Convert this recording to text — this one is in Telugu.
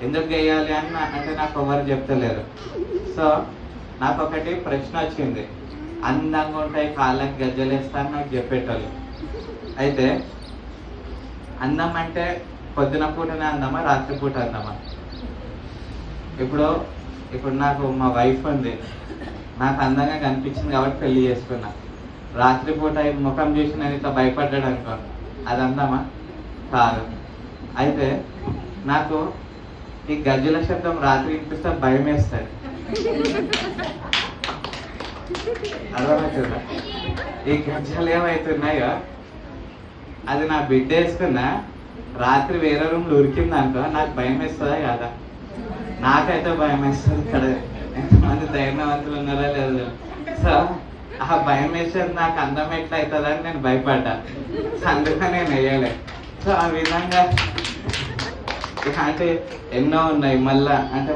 ఎందుకు వేయాలి అని అంటే నాకు ఎవరు చెప్తలేరు. సో నాకు ఒకటి ప్రశ్న వచ్చింది, అందంగా ఉంటాయి కాళ్ళకి గజ్జలు వేస్తాను నాకు చెప్పేటోళ్ళు. అయితే అందం అంటే పొద్దున పూటనే అందమా రాత్రి పూట అందమా? ఇప్పుడు నాకు మా వైఫ్ ఉంది, నాకు అందంగా కనిపించింది కాబట్టి పెళ్లి చేసుకున్నా. రాత్రిపూట ముఖం చూసి నేను ఇట్లా భయపడ్డాడు అనుకో, అది అందమా? కాదు. అయితే నాకు ఈ గజ్జల శబ్దం రాత్రి వినిపిస్తే భయం వేస్తుంది. అర్థమవుతుందా? ఈ గజ్జలు ఏమవుతున్నాయో అది నా బిడ్డ వేసుకున్నా రాత్రి వేరే రూమ్లో ఉరికింది అనుకో నాకు భయం వేస్తుందా కదా? నాకైతే భయం వేస్తుంది. ఇక్కడ ఎంతమంది ధైర్యవంతులు ఉన్నారో లేదు. సో ఆ భయం వేసేది నాకు అందం ఎట్లా అవుతుందని నేను భయపడ్డా. అందుకని నేను వేయలే. సో ఆ విధంగా అంటే ఎన్నో ఉన్నాయి. మళ్ళా అంటే